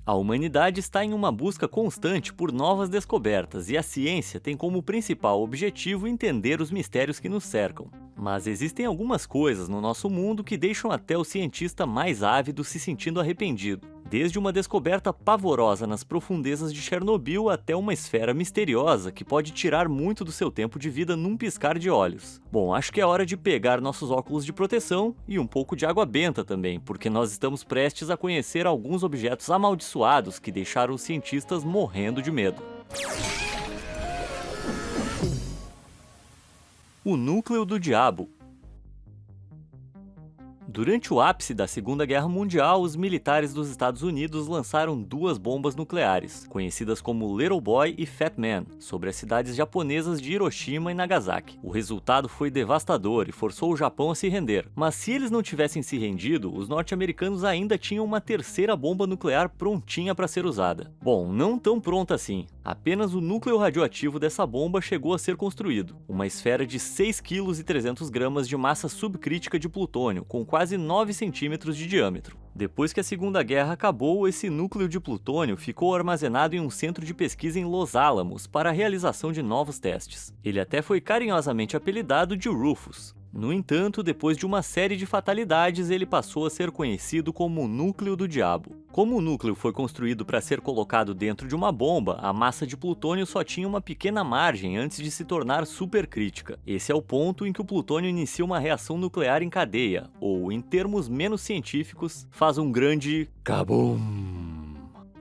A humanidade está em uma busca constante por novas descobertas e a ciência tem como principal objetivo entender os mistérios que nos cercam. Mas existem algumas coisas no nosso mundo que deixam até o cientista mais ávido se sentindo arrependido. Desde uma descoberta pavorosa nas profundezas de Chernobyl até uma esfera misteriosa que pode tirar muito do seu tempo de vida num piscar de olhos. Bom, acho que é hora de pegar nossos óculos de proteção e um pouco de água benta também, porque nós estamos prestes a conhecer alguns objetos amaldiçoados que deixaram os cientistas morrendo de medo. O núcleo do diabo. Durante o ápice da Segunda Guerra Mundial, os militares dos Estados Unidos lançaram duas bombas nucleares, conhecidas como Little Boy e Fat Man, sobre as cidades japonesas de Hiroshima e Nagasaki. O resultado foi devastador e forçou o Japão a se render. Mas se eles não tivessem se rendido, os norte-americanos ainda tinham uma terceira bomba nuclear prontinha para ser usada. Bom, não tão pronta assim. Apenas o núcleo radioativo dessa bomba chegou a ser construído, uma esfera de 6,3 kg de massa subcrítica de plutônio, com quase 9 centímetros de diâmetro. Depois que a Segunda Guerra acabou, esse núcleo de plutônio ficou armazenado em um centro de pesquisa em Los Alamos para a realização de novos testes. Ele até foi carinhosamente apelidado de Rufus. No entanto, depois de uma série de fatalidades, ele passou a ser conhecido como o núcleo do diabo. Como o núcleo foi construído para ser colocado dentro de uma bomba, a massa de plutônio só tinha uma pequena margem antes de se tornar supercrítica. Esse é o ponto em que o plutônio inicia uma reação nuclear em cadeia, ou, em termos menos científicos, faz um grande kabum.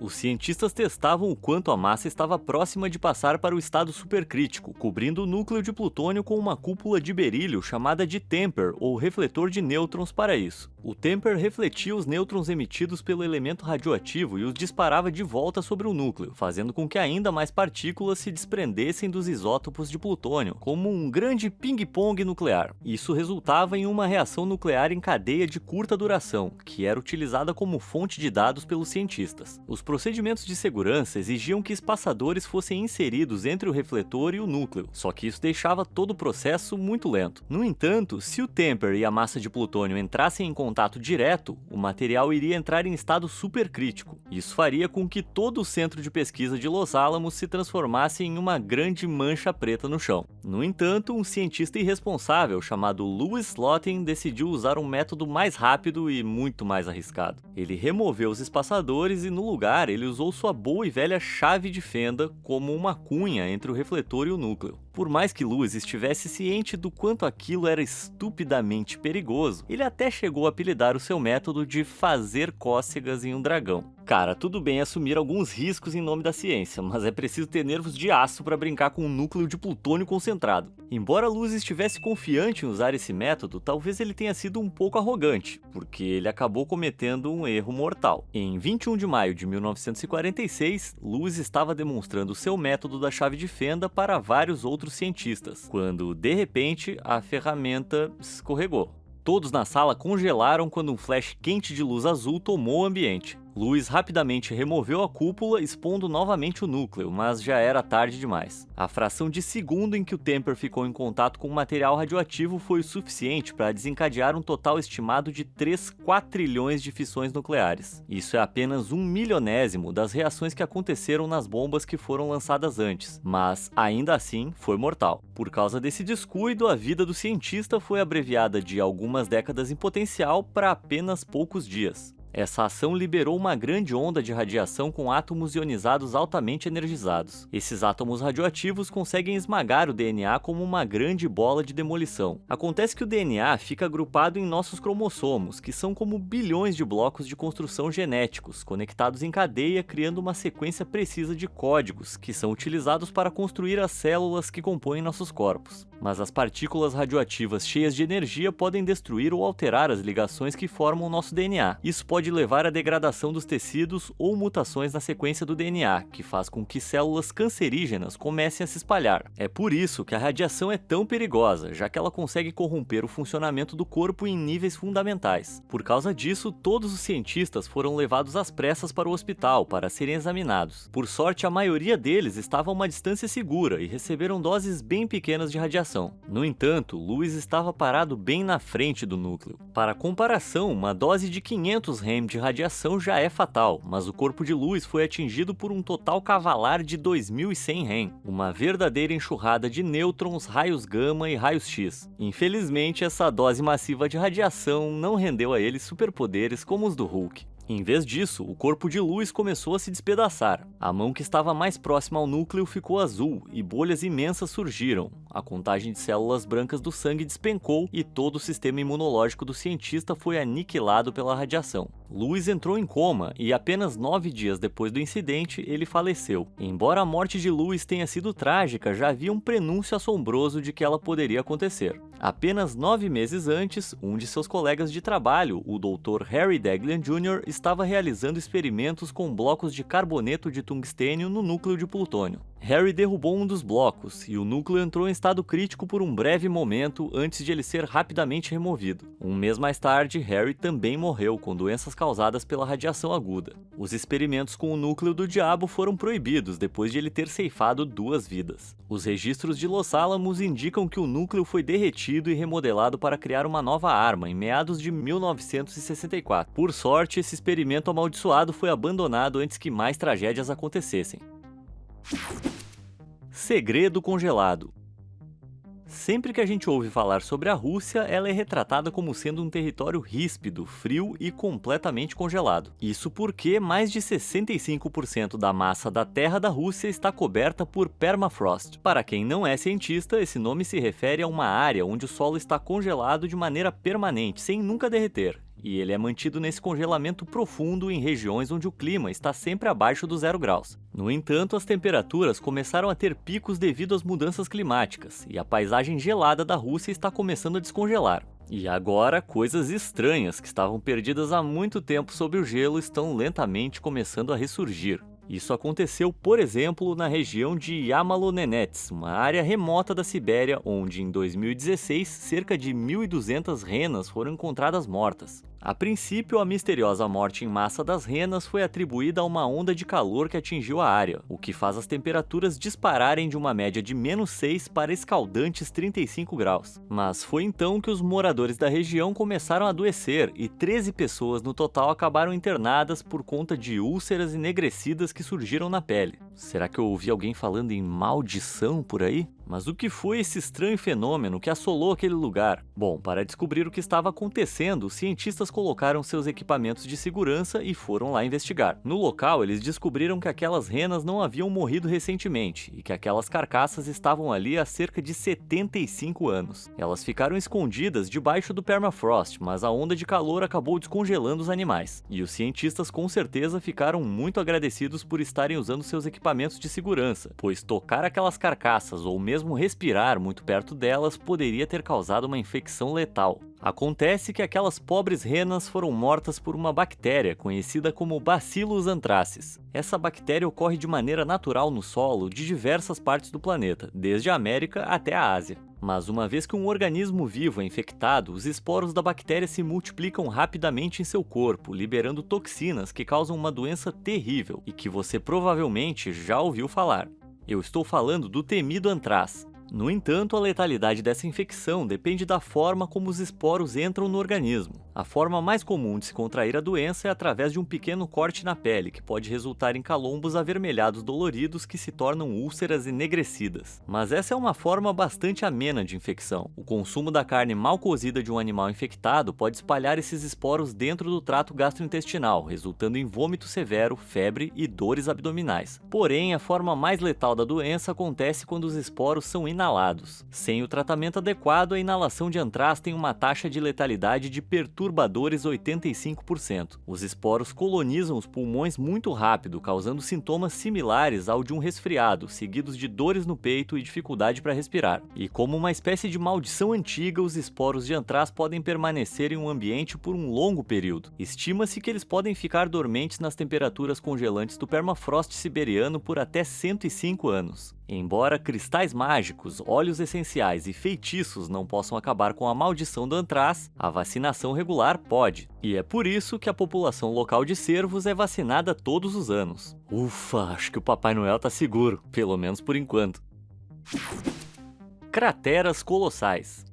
Os cientistas testavam o quanto a massa estava próxima de passar para o estado supercrítico, cobrindo o núcleo de plutônio com uma cúpula de berílio chamada de temper, ou refletor de nêutrons para isso. O temper refletia os nêutrons emitidos pelo elemento radioativo e os disparava de volta sobre o núcleo, fazendo com que ainda mais partículas se desprendessem dos isótopos de plutônio, como um grande ping-pong nuclear. Isso resultava em uma reação nuclear em cadeia de curta duração, que era utilizada como fonte de dados pelos cientistas. Os procedimentos de segurança exigiam que espaçadores fossem inseridos entre o refletor e o núcleo, só que isso deixava todo o processo muito lento. No entanto, se o temper e a massa de plutônio entrassem em contato direto, o material iria entrar em estado supercrítico. Isso faria com que todo o centro de pesquisa de Los Alamos se transformasse em uma grande mancha preta no chão. No entanto, um cientista irresponsável chamado Louis Slotin decidiu usar um método mais rápido e muito mais arriscado. Ele removeu os espaçadores e, no lugar, ele usou sua boa e velha chave de fenda como uma cunha entre o refletor e o núcleo. Por mais que Louis estivesse ciente do quanto aquilo era estupidamente perigoso, ele até chegou a apelidar o seu método de fazer cócegas em um dragão. Cara, tudo bem assumir alguns riscos em nome da ciência, mas é preciso ter nervos de aço para brincar com um núcleo de plutônio concentrado. Embora Louis estivesse confiante em usar esse método, talvez ele tenha sido um pouco arrogante, porque ele acabou cometendo um erro mortal. Em 21 de maio de 1946, Louis estava demonstrando seu método da chave de fenda para vários outros cientistas, quando, de repente, a ferramenta escorregou. Todos na sala congelaram quando um flash quente de luz azul tomou o ambiente. Louis rapidamente removeu a cúpula, expondo novamente o núcleo, mas já era tarde demais. A fração de segundo em que o temper ficou em contato com o material radioativo foi o suficiente para desencadear um total estimado de 3 quatrilhões de fissões nucleares. Isso é apenas 1/1000º das reações que aconteceram nas bombas que foram lançadas antes, mas ainda assim foi mortal. Por causa desse descuido, a vida do cientista foi abreviada de algumas décadas em potencial para apenas poucos dias. Essa ação liberou uma grande onda de radiação com átomos ionizados altamente energizados. Esses átomos radioativos conseguem esmagar o DNA como uma grande bola de demolição. Acontece que o DNA fica agrupado em nossos cromossomos, que são como bilhões de blocos de construção genéticos, conectados em cadeia, criando uma sequência precisa de códigos, que são utilizados para construir as células que compõem nossos corpos. Mas as partículas radioativas cheias de energia podem destruir ou alterar as ligações que formam nosso DNA. Isso pode levar à degradação dos tecidos ou mutações na sequência do DNA, que faz com que células cancerígenas comecem a se espalhar. É por isso que a radiação é tão perigosa, já que ela consegue corromper o funcionamento do corpo em níveis fundamentais. Por causa disso, todos os cientistas foram levados às pressas para o hospital para serem examinados. Por sorte, a maioria deles estava a uma distância segura e receberam doses bem pequenas de radiação. radiação. No entanto, Lewis estava parado bem na frente do núcleo. Para comparação, uma dose de 500 rem de radiação já é fatal, mas o corpo de Lewis foi atingido por um total cavalar de 2.100 rem, uma verdadeira enxurrada de nêutrons, raios gama e raios X. Infelizmente, essa dose massiva de radiação não rendeu a ele superpoderes como os do Hulk. Em vez disso, o corpo de Lewis começou a se despedaçar. A mão que estava mais próxima ao núcleo ficou azul e bolhas imensas surgiram. A contagem de células brancas do sangue despencou e todo o sistema imunológico do cientista foi aniquilado pela radiação. Lewis entrou em coma e apenas 9 dias depois do incidente ele faleceu. Embora a morte de Lewis tenha sido trágica, já havia um prenúncio assombroso de que ela poderia acontecer. Apenas 9 meses antes, um de seus colegas de trabalho, o Dr. Harry Daghlian Jr., estava realizando experimentos com blocos de carboneto de tungstênio no núcleo de plutônio. Harry derrubou um dos blocos e o núcleo entrou em estado crítico por um breve momento antes de ele ser rapidamente removido. Um mês mais tarde, Harry também morreu com doenças causadas pela radiação aguda. Os experimentos com o núcleo do diabo foram proibidos depois de ele ter ceifado 2 vidas. Os registros de Los Alamos indicam que o núcleo foi derretido e remodelado para criar uma nova arma em meados de 1964. Por sorte, esse experimento amaldiçoado foi abandonado antes que mais tragédias acontecessem. Segredo congelado. Sempre que a gente ouve falar sobre a Rússia, ela é retratada como sendo um território ríspido, frio e completamente congelado. Isso porque mais de 65% da massa da terra da Rússia está coberta por permafrost. Para quem não é cientista, esse nome se refere a uma área onde o solo está congelado de maneira permanente, sem nunca derreter. E ele é mantido nesse congelamento profundo em regiões onde o clima está sempre abaixo dos 0 graus. No entanto, as temperaturas começaram a ter picos devido às mudanças climáticas, e a paisagem gelada da Rússia está começando a descongelar. E agora, coisas estranhas que estavam perdidas há muito tempo sob o gelo estão lentamente começando a ressurgir. Isso aconteceu, por exemplo, na região de Yamalo-Nenets, uma área remota da Sibéria, onde em 2016 cerca de 1.200 renas foram encontradas mortas. A princípio, a misteriosa morte em massa das renas foi atribuída a uma onda de calor que atingiu a área, o que faz as temperaturas dispararem de uma média de -6 para escaldantes 35 graus. Mas foi então que os moradores da região começaram a adoecer e 13 pessoas no total acabaram internadas por conta de úlceras enegrecidas que surgiram na pele. Será que eu ouvi alguém falando em maldição por aí? Mas o que foi esse estranho fenômeno que assolou aquele lugar? Bom, para descobrir o que estava acontecendo, os cientistas colocaram seus equipamentos de segurança e foram lá investigar. No local, eles descobriram que aquelas renas não haviam morrido recentemente e que aquelas carcaças estavam ali há cerca de 75 anos. Elas ficaram escondidas debaixo do permafrost, mas a onda de calor acabou descongelando os animais. E os cientistas com certeza ficaram muito agradecidos por estarem usando seus equipamentos de segurança, pois tocar aquelas carcaças ou mesmo respirar muito perto delas poderia ter causado uma infecção letal. Acontece que aquelas pobres renas foram mortas por uma bactéria conhecida como Bacillus anthracis. Essa bactéria ocorre de maneira natural no solo de diversas partes do planeta, desde a América até a Ásia. Mas uma vez que um organismo vivo é infectado, os esporos da bactéria se multiplicam rapidamente em seu corpo, liberando toxinas que causam uma doença terrível e que você provavelmente já ouviu falar. Eu estou falando do temido antrás. No entanto, a letalidade dessa infecção depende da forma como os esporos entram no organismo. A forma mais comum de se contrair a doença é através de um pequeno corte na pele, que pode resultar em calombos avermelhados doloridos que se tornam úlceras enegrecidas. Mas essa é uma forma bastante amena de infecção. O consumo da carne mal cozida de um animal infectado pode espalhar esses esporos dentro do trato gastrointestinal, resultando em vômito severo, febre e dores abdominais. Porém, a forma mais letal da doença acontece quando os esporos são inalados. Sem o tratamento adequado, a inalação de antrás tem uma taxa de letalidade de perturbadores 85%. Os esporos colonizam os pulmões muito rápido, causando sintomas similares ao de um resfriado, seguidos de dores no peito e dificuldade para respirar. E como uma espécie de maldição antiga, os esporos de antrás podem permanecer em um ambiente por um longo período. Estima-se que eles podem ficar dormentes nas temperaturas congelantes do permafrost siberiano por até 105 anos. Embora cristais mágicos, óleos essenciais e feitiços não possam acabar com a maldição do antrás, a vacinação regular pode. E é por isso que a população local de cervos é vacinada todos os anos. Ufa, acho que o Papai Noel tá seguro, pelo menos por enquanto. Crateras colossais.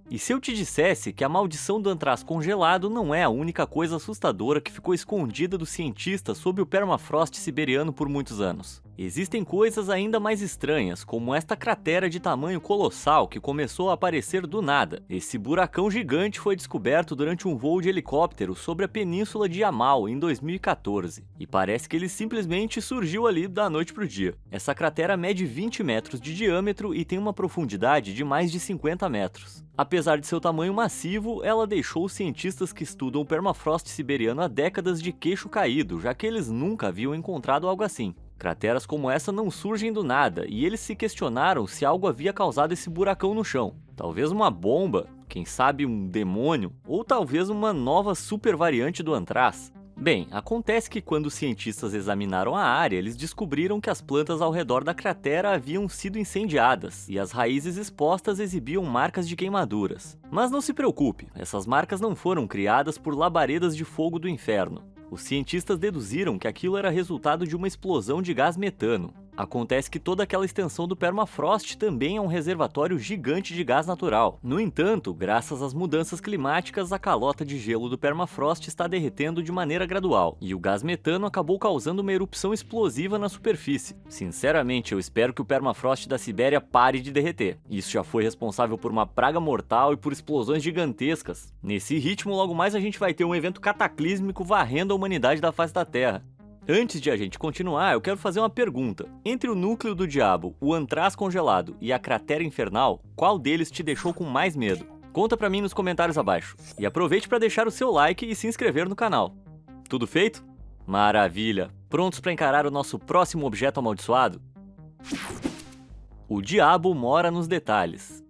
E se eu te dissesse que a maldição do antraz congelado não é a única coisa assustadora que ficou escondida dos cientistas sob o permafrost siberiano por muitos anos? Existem coisas ainda mais estranhas, como esta cratera de tamanho colossal que começou a aparecer do nada. Esse buracão gigante foi descoberto durante um voo de helicóptero sobre a península de Yamal em 2014. E parece que ele simplesmente surgiu ali da noite pro dia. Essa cratera mede 20 metros de diâmetro e tem uma profundidade de mais de 50 metros. Apesar de seu tamanho massivo, ela deixou os cientistas que estudam o permafrost siberiano há décadas de queixo caído, já que eles nunca haviam encontrado algo assim. Crateras como essa não surgem do nada, e eles se questionaram se algo havia causado esse buracão no chão. Talvez uma bomba, quem sabe um demônio, ou talvez uma nova super variante do antraz. Bem, acontece que quando os cientistas examinaram a área, eles descobriram que as plantas ao redor da cratera haviam sido incendiadas, e as raízes expostas exibiam marcas de queimaduras. Mas não se preocupe, essas marcas não foram criadas por labaredas de fogo do inferno. Os cientistas deduziram que aquilo era resultado de uma explosão de gás metano. Acontece que toda aquela extensão do permafrost também é um reservatório gigante de gás natural. No entanto, graças às mudanças climáticas, a calota de gelo do permafrost está derretendo de maneira gradual, e o gás metano acabou causando uma erupção explosiva na superfície. Sinceramente, eu espero que o permafrost da Sibéria pare de derreter. Isso já foi responsável por uma praga mortal e por explosões gigantescas. Nesse ritmo, logo mais a gente vai ter um evento cataclísmico varrendo a humanidade da face da Terra. Antes de a gente continuar, eu quero fazer uma pergunta. Entre o núcleo do diabo, o antraz congelado e a cratera infernal, qual deles te deixou com mais medo? Conta pra mim nos comentários abaixo. E aproveite para deixar o seu like e se inscrever no canal. Tudo feito? Maravilha! Prontos para encarar o nosso próximo objeto amaldiçoado? O diabo mora nos detalhes.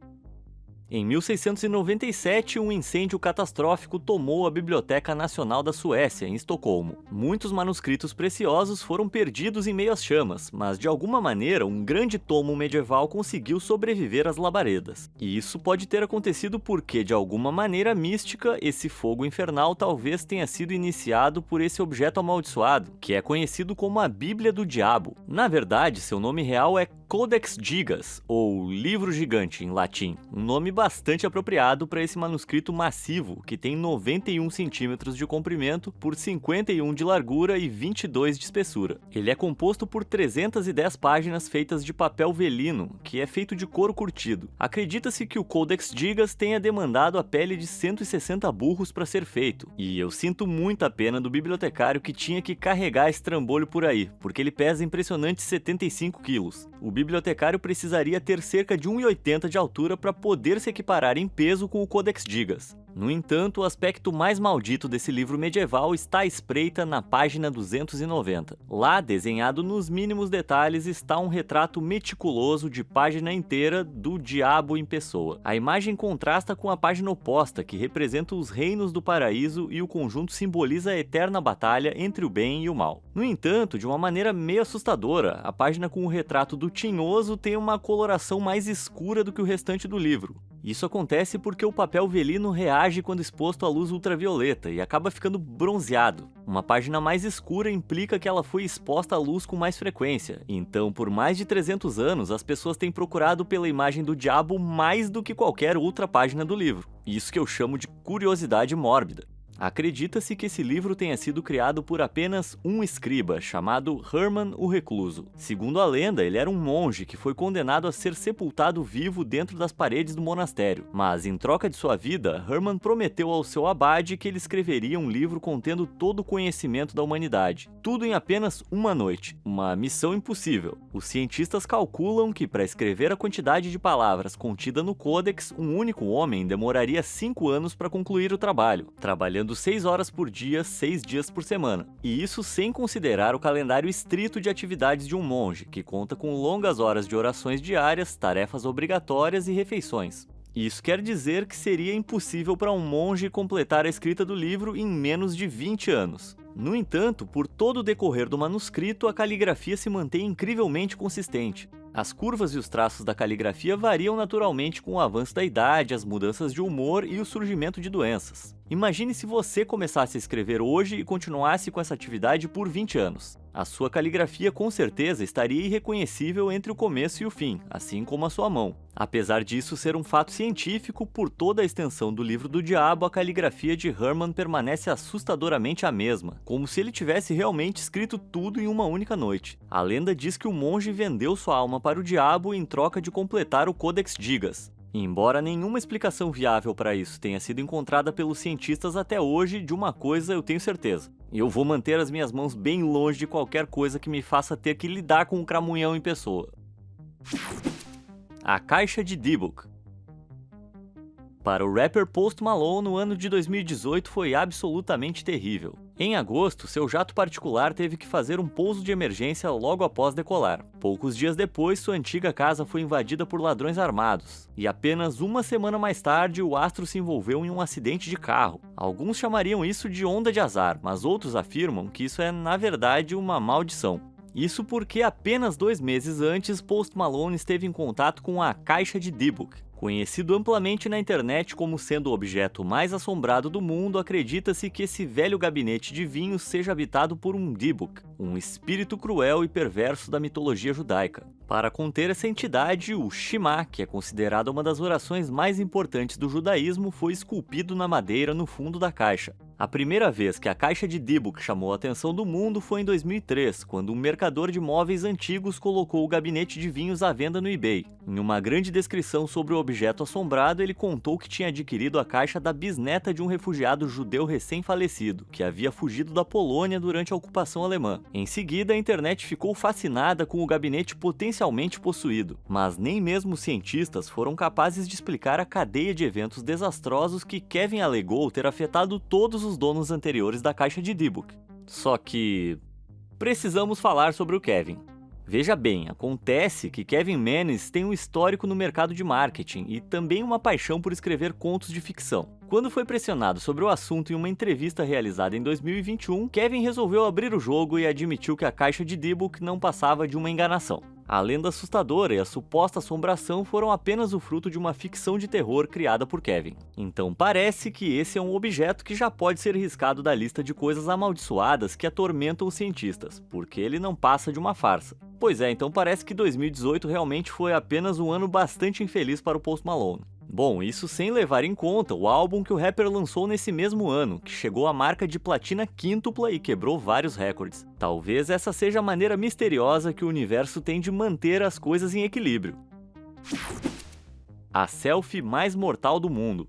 Em 1697, um incêndio catastrófico tomou a Biblioteca Nacional da Suécia, em Estocolmo. Muitos manuscritos preciosos foram perdidos em meio às chamas, mas de alguma maneira um grande tomo medieval conseguiu sobreviver às labaredas. E isso pode ter acontecido porque, de alguma maneira mística, esse fogo infernal talvez tenha sido iniciado por esse objeto amaldiçoado, que é conhecido como a Bíblia do Diabo. Na verdade, seu nome real é Codex Gigas, ou Livro Gigante em latim, um nome bastante apropriado para esse manuscrito massivo, que tem 91 centímetros de comprimento por 51 de largura e 22 de espessura. Ele é composto por 310 páginas feitas de papel velino, que é feito de couro curtido. Acredita-se que o Codex Gigas tenha demandado a pele de 160 burros para ser feito, e eu sinto muita pena do bibliotecário que tinha que carregar esse trambolho por aí, porque ele pesa impressionantes 75 quilos. O bibliotecário precisaria ter cerca de 1,80 de altura para poder se equiparar em peso com o Codex Gigas. No entanto, o aspecto mais maldito desse livro medieval está à espreita na página 290. Lá, desenhado nos mínimos detalhes, está um retrato meticuloso de página inteira do diabo em pessoa. A imagem contrasta com a página oposta, que representa os reinos do paraíso, e o conjunto simboliza a eterna batalha entre o bem e o mal. No entanto, de uma maneira meio assustadora, a página com o retrato do tinhoso tem uma coloração mais escura do que o restante do livro. Isso acontece porque o papel velino reage quando exposto à luz ultravioleta e acaba ficando bronzeado. Uma página mais escura implica que ela foi exposta à luz com mais frequência. Então, por mais de 300 anos, as pessoas têm procurado pela imagem do diabo mais do que qualquer outra página do livro. Isso que eu chamo de curiosidade mórbida. Acredita-se que esse livro tenha sido criado por apenas um escriba, chamado Hermann o Recluso. Segundo a lenda, ele era um monge que foi condenado a ser sepultado vivo dentro das paredes do monastério. Mas, em troca de sua vida, Hermann prometeu ao seu abade que ele escreveria um livro contendo todo o conhecimento da humanidade. Tudo em apenas uma noite. Uma missão impossível. Os cientistas calculam que, para escrever a quantidade de palavras contida no Codex, um único homem demoraria 5 anos para concluir o trabalho, trabalhando 6 horas por dia, 6 dias por semana. E isso sem considerar o calendário estrito de atividades de um monge, que conta com longas horas de orações diárias, tarefas obrigatórias e refeições. Isso quer dizer que seria impossível para um monge completar a escrita do livro em menos de 20 anos. No entanto, por todo o decorrer do manuscrito, a caligrafia se mantém incrivelmente consistente. As curvas e os traços da caligrafia variam naturalmente com o avanço da idade, as mudanças de humor e o surgimento de doenças. Imagine se você começasse a escrever hoje e continuasse com essa atividade por 20 anos. A sua caligrafia com certeza estaria irreconhecível entre o começo e o fim, assim como a sua mão. Apesar disso ser um fato científico, por toda a extensão do Livro do Diabo, a caligrafia de Herman permanece assustadoramente a mesma, como se ele tivesse realmente escrito tudo em uma única noite. A lenda diz que o monge vendeu sua alma para o diabo em troca de completar o Codex Gigas. Embora nenhuma explicação viável para isso tenha sido encontrada pelos cientistas até hoje, de uma coisa eu tenho certeza: eu vou manter as minhas mãos bem longe de qualquer coisa que me faça ter que lidar com um cramunhão em pessoa. A caixa de D-Book. Para o rapper Post Malone, o ano de 2018 foi absolutamente terrível. Em agosto, seu jato particular teve que fazer um pouso de emergência logo após decolar. Poucos dias depois, sua antiga casa foi invadida por ladrões armados. E apenas uma semana mais tarde, o astro se envolveu em um acidente de carro. Alguns chamariam isso de onda de azar, mas outros afirmam que isso é, na verdade, uma maldição. Isso porque apenas 2 meses antes, Post Malone esteve em contato com a caixa de D-Book. Conhecido amplamente na internet como sendo o objeto mais assombrado do mundo, acredita-se que esse velho gabinete de vinhos seja habitado por um D-Book, um espírito cruel e perverso da mitologia judaica. Para conter essa entidade, o Shema, que é considerada uma das orações mais importantes do judaísmo, foi esculpido na madeira no fundo da caixa. A primeira vez que a caixa de D-Book chamou a atenção do mundo foi em 2003, quando um mercador de móveis antigos colocou o gabinete de vinhos à venda no eBay. Em uma grande descrição sobre o objeto assombrado, ele contou que tinha adquirido a caixa da bisneta de um refugiado judeu recém-falecido, que havia fugido da Polônia durante a ocupação alemã. Em seguida, a internet ficou fascinada com o gabinete potencialmente possuído, mas nem mesmo os cientistas foram capazes de explicar a cadeia de eventos desastrosos que Kevin alegou ter afetado todos os donos anteriores da caixa de D-Book. Só que precisamos falar sobre o Kevin. Veja bem, acontece que Kevin Menes tem um histórico no mercado de marketing e também uma paixão por escrever contos de ficção. Quando foi pressionado sobre o assunto em uma entrevista realizada em 2021, Kevin resolveu abrir o jogo e admitiu que a caixa de D-Book não passava de uma enganação. A lenda assustadora e a suposta assombração foram apenas o fruto de uma ficção de terror criada por Kevin. Então parece que esse é um objeto que já pode ser riscado da lista de coisas amaldiçoadas que atormentam os cientistas, porque ele não passa de uma farsa. Pois é, então parece que 2018 realmente foi apenas um ano bastante infeliz para o Post Malone. Bom, isso sem levar em conta o álbum que o rapper lançou nesse mesmo ano, que chegou à marca de platina quíntupla e quebrou vários recordes. Talvez essa seja a maneira misteriosa que o universo tem de manter as coisas em equilíbrio. A selfie mais mortal do mundo.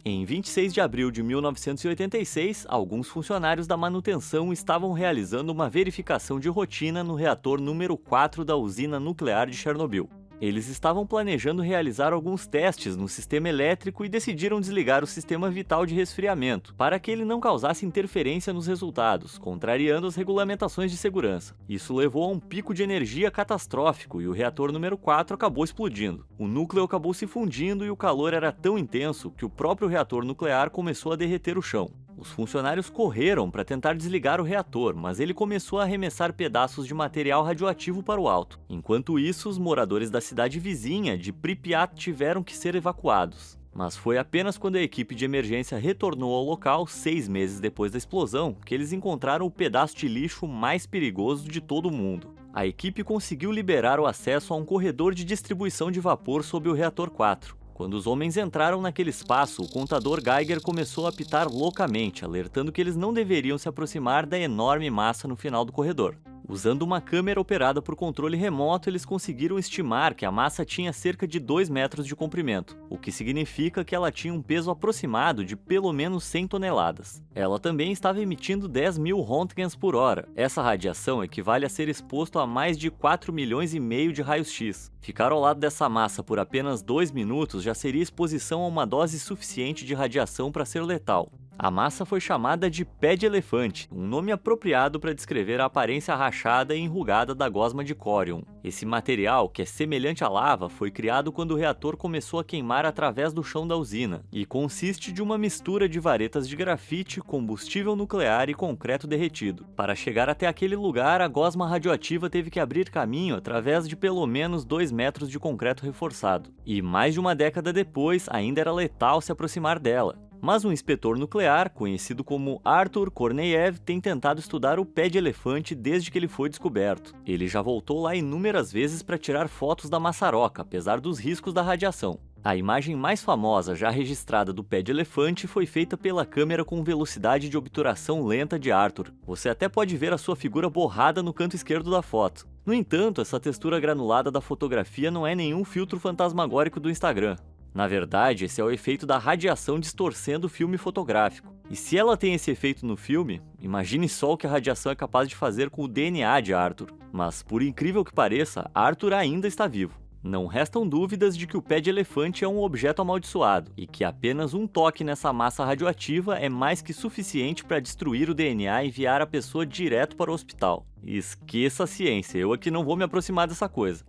Em 26 de abril de 1986, alguns funcionários da manutenção estavam realizando uma verificação de rotina no reator número 4 da usina nuclear de Chernobyl. Eles estavam planejando realizar alguns testes no sistema elétrico e decidiram desligar o sistema vital de resfriamento, para que ele não causasse interferência nos resultados, contrariando as regulamentações de segurança. Isso levou a um pico de energia catastrófico e o reator número 4 acabou explodindo. O núcleo acabou se fundindo e o calor era tão intenso que o próprio reator nuclear começou a derreter o chão. Os funcionários correram para tentar desligar o reator, mas ele começou a arremessar pedaços de material radioativo para o alto. Enquanto isso, os moradores da cidade vizinha de Pripyat tiveram que ser evacuados. Mas foi apenas quando a equipe de emergência retornou ao local, 6 meses depois da explosão, que eles encontraram o pedaço de lixo mais perigoso de todo o mundo. A equipe conseguiu liberar o acesso a um corredor de distribuição de vapor sob o reator 4. Quando os homens entraram naquele espaço, o contador Geiger começou a apitar loucamente, alertando que eles não deveriam se aproximar da enorme massa no final do corredor. Usando uma câmera operada por controle remoto, eles conseguiram estimar que a massa tinha cerca de 2 metros de comprimento, o que significa que ela tinha um peso aproximado de pelo menos 100 toneladas. Ela também estava emitindo 10.000 röntgens por hora. Essa radiação equivale a ser exposto a mais de 4,5 milhões de raios-x. Ficar ao lado dessa massa por apenas 2 minutos já seria exposição a uma dose suficiente de radiação para ser letal. A massa foi chamada de pé de elefante, um nome apropriado para descrever a aparência rachada e enrugada da gosma de córion. Esse material, que é semelhante à lava, foi criado quando o reator começou a queimar através do chão da usina, e consiste de uma mistura de varetas de grafite, combustível nuclear e concreto derretido. Para chegar até aquele lugar, a gosma radioativa teve que abrir caminho através de pelo menos 2 metros de concreto reforçado. E mais de uma década depois, ainda era letal se aproximar dela. Mas um inspetor nuclear, conhecido como Arthur Korneyev, tem tentado estudar o pé de elefante desde que ele foi descoberto. Ele já voltou lá inúmeras vezes para tirar fotos da maçaroca, apesar dos riscos da radiação. A imagem mais famosa já registrada do pé de elefante foi feita pela câmera com velocidade de obturação lenta de Arthur. Você até pode ver a sua figura borrada no canto esquerdo da foto. No entanto, essa textura granulada da fotografia não é nenhum filtro fantasmagórico do Instagram. Na verdade, esse é o efeito da radiação distorcendo o filme fotográfico. E se ela tem esse efeito no filme, imagine só o que a radiação é capaz de fazer com o DNA de Arthur. Mas, por incrível que pareça, Arthur ainda está vivo. Não restam dúvidas de que o pé de elefante é um objeto amaldiçoado, e que apenas um toque nessa massa radioativa é mais que suficiente para destruir o DNA e enviar a pessoa direto para o hospital. Esqueça a ciência, eu aqui não vou me aproximar dessa coisa.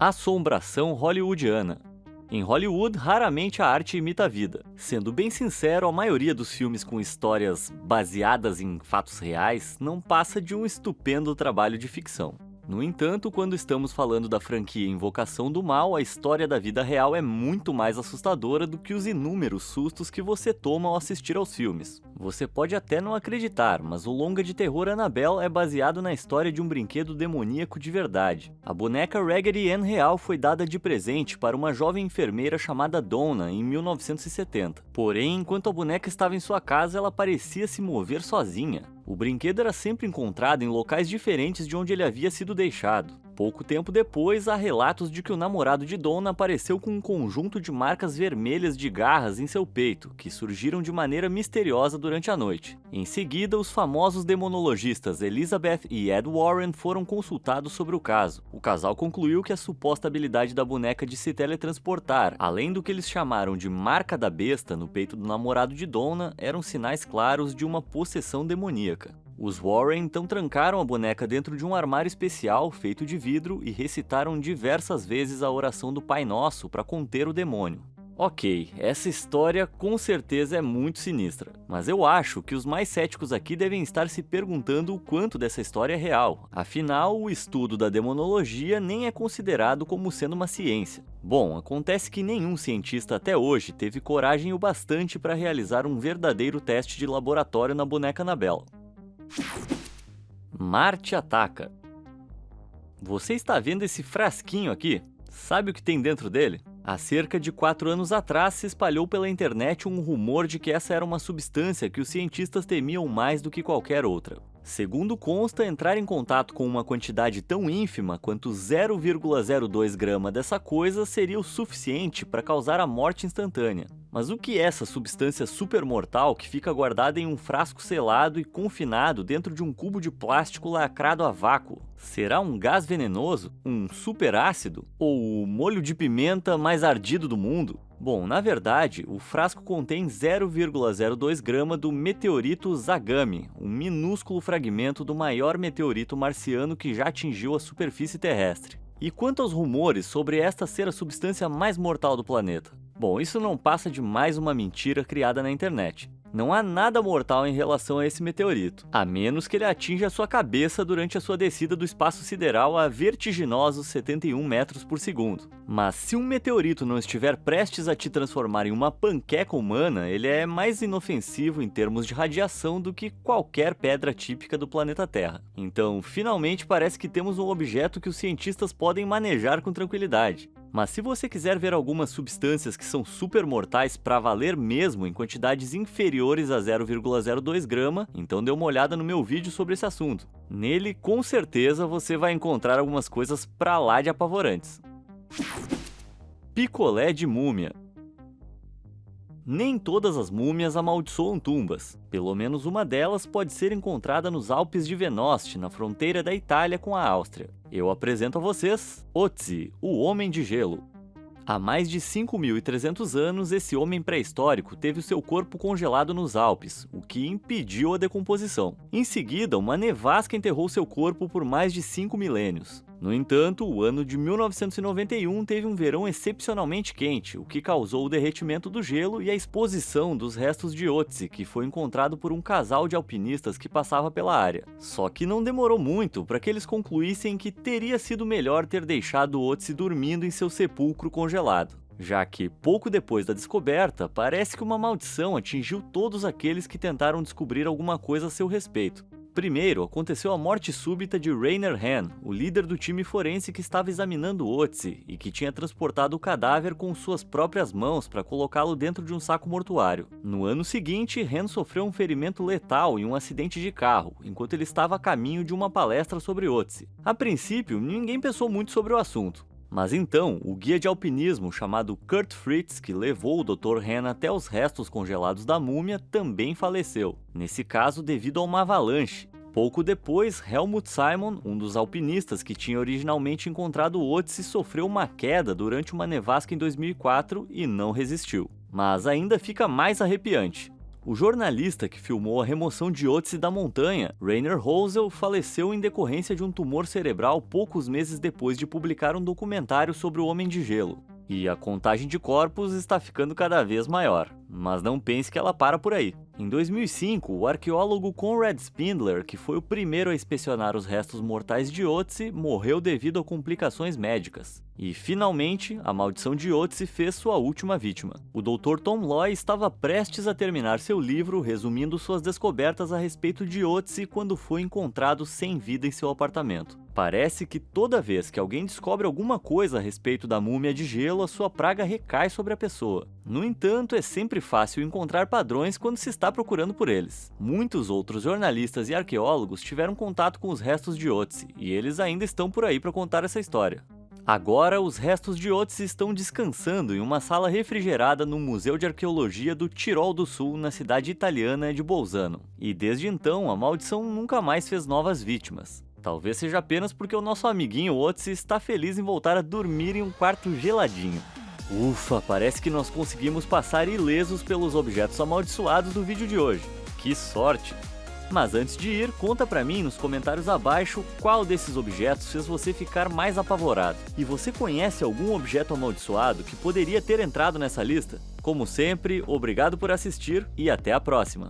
Assombração hollywoodiana. Em Hollywood, raramente a arte imita a vida. Sendo bem sincero, a maioria dos filmes com histórias baseadas em fatos reais não passa de um estupendo trabalho de ficção. No entanto, quando estamos falando da franquia Invocação do Mal, a história da vida real é muito mais assustadora do que os inúmeros sustos que você toma ao assistir aos filmes. Você pode até não acreditar, mas o longa de terror Annabelle é baseado na história de um brinquedo demoníaco de verdade. A boneca Raggedy Ann real foi dada de presente para uma jovem enfermeira chamada Donna em 1970. Porém, enquanto a boneca estava em sua casa, ela parecia se mover sozinha. O brinquedo era sempre encontrado em locais diferentes de onde ele havia sido deixado. Pouco tempo depois, há relatos de que o namorado de Donna apareceu com um conjunto de marcas vermelhas de garras em seu peito, que surgiram de maneira misteriosa durante a noite. Em seguida, os famosos demonologistas Elizabeth e Ed Warren foram consultados sobre o caso. O casal concluiu que a suposta habilidade da boneca de se teletransportar, além do que eles chamaram de marca da besta no peito do namorado de Donna, eram sinais claros de uma possessão demoníaca. Os Warren então trancaram a boneca dentro de um armário especial feito de vidro e recitaram diversas vezes a oração do Pai Nosso para conter o demônio. Ok, essa história com certeza é muito sinistra, mas eu acho que os mais céticos aqui devem estar se perguntando o quanto dessa história é real. Afinal, o estudo da demonologia nem é considerado como sendo uma ciência. Bom, acontece que nenhum cientista até hoje teve coragem o bastante para realizar um verdadeiro teste de laboratório na boneca Annabelle. Marte ataca. Você está vendo esse frasquinho aqui? Sabe o que tem dentro dele? Há cerca de 4 anos atrás se espalhou pela internet um rumor de que essa era uma substância que os cientistas temiam mais do que qualquer outra. Segundo consta, entrar em contato com uma quantidade tão ínfima quanto 0,02 grama dessa coisa seria o suficiente para causar a morte instantânea. Mas o que é essa substância supermortal que fica guardada em um frasco selado e confinado dentro de um cubo de plástico lacrado a vácuo? Será um gás venenoso? Um superácido? Ou o molho de pimenta mais ardido do mundo? Bom, na verdade, o frasco contém 0,02 grama do meteorito Zagami, um minúsculo fragmento do maior meteorito marciano que já atingiu a superfície terrestre. E quanto aos rumores sobre esta ser a substância mais mortal do planeta? Bom, isso não passa de mais uma mentira criada na internet. Não há nada mortal em relação a esse meteorito, a menos que ele atinja a sua cabeça durante a sua descida do espaço sideral a vertiginosos 71 metros por segundo. Mas se um meteorito não estiver prestes a te transformar em uma panqueca humana, ele é mais inofensivo em termos de radiação do que qualquer pedra típica do planeta Terra. Então, finalmente parece que temos um objeto que os cientistas podem manejar com tranquilidade. Mas se você quiser ver algumas substâncias que são super mortais pra valer mesmo em quantidades inferiores a 0,02 grama, então dê uma olhada no meu vídeo sobre esse assunto. Nele, com certeza, você vai encontrar algumas coisas pra lá de apavorantes. Picolé de múmia. Nem todas as múmias amaldiçoam tumbas. Pelo menos uma delas pode ser encontrada nos Alpes de Venost, na fronteira da Itália com a Áustria. Eu apresento a vocês Ötzi, o Homem de Gelo. Há mais de 5.300 anos, esse homem pré-histórico teve o seu corpo congelado nos Alpes, o que impediu a decomposição. Em seguida, uma nevasca enterrou seu corpo por mais de 5 milênios. No entanto, o ano de 1991 teve um verão excepcionalmente quente, o que causou o derretimento do gelo e a exposição dos restos de Ötzi, que foi encontrado por um casal de alpinistas que passava pela área. Só que não demorou muito para que eles concluíssem que teria sido melhor ter deixado Ötzi dormindo em seu sepulcro congelado. já que, pouco depois da descoberta, parece que uma maldição atingiu todos aqueles que tentaram descobrir alguma coisa a seu respeito. Primeiro, aconteceu a morte súbita de Rainer Han, o líder do time forense que estava examinando Otzi e que tinha transportado o cadáver com suas próprias mãos para colocá-lo dentro de um saco mortuário. No ano seguinte, Han sofreu um ferimento letal em um acidente de carro, enquanto ele estava a caminho de uma palestra sobre Otzi. A princípio, ninguém pensou muito sobre o assunto. Mas então, o guia de alpinismo chamado Kurt Fritz, que levou o Dr. Han até os restos congelados da múmia, também faleceu, nesse caso devido a uma avalanche. Pouco depois, Helmut Simon, um dos alpinistas que tinha originalmente encontrado Otzi, sofreu uma queda durante uma nevasca em 2004 e não resistiu. Mas ainda fica mais arrepiante. O jornalista que filmou a remoção de Otzi da montanha, Rainer Hosel, faleceu em decorrência de um tumor cerebral poucos meses depois de publicar um documentário sobre o Homem de Gelo. E a contagem de corpos está ficando cada vez maior, mas não pense que ela para por aí. Em 2005, o arqueólogo Conrad Spindler, que foi o primeiro a inspecionar os restos mortais de Otzi, morreu devido a complicações médicas. E, finalmente, a maldição de Otzi fez sua última vítima. O Dr. Tom Loy estava prestes a terminar seu livro resumindo suas descobertas a respeito de Otzi quando foi encontrado sem vida em seu apartamento. Parece que toda vez que alguém descobre alguma coisa a respeito da múmia de gelo, a sua praga recai sobre a pessoa. No entanto, é sempre fácil encontrar padrões quando se está procurando por eles. Muitos outros jornalistas e arqueólogos tiveram contato com os restos de Otzi, e eles ainda estão por aí para contar essa história. Agora, os restos de Otzi estão descansando em uma sala refrigerada no Museu de Arqueologia do Tirol do Sul, na cidade italiana de Bolzano. E desde então, a maldição nunca mais fez novas vítimas. Talvez seja apenas porque o nosso amiguinho Otzi está feliz em voltar a dormir em um quarto geladinho. Ufa, parece que nós conseguimos passar ilesos pelos objetos amaldiçoados do vídeo de hoje. Que sorte! Mas antes de ir, conta pra mim nos comentários abaixo qual desses objetos fez você ficar mais apavorado. E você conhece algum objeto amaldiçoado que poderia ter entrado nessa lista? Como sempre, obrigado por assistir e até a próxima!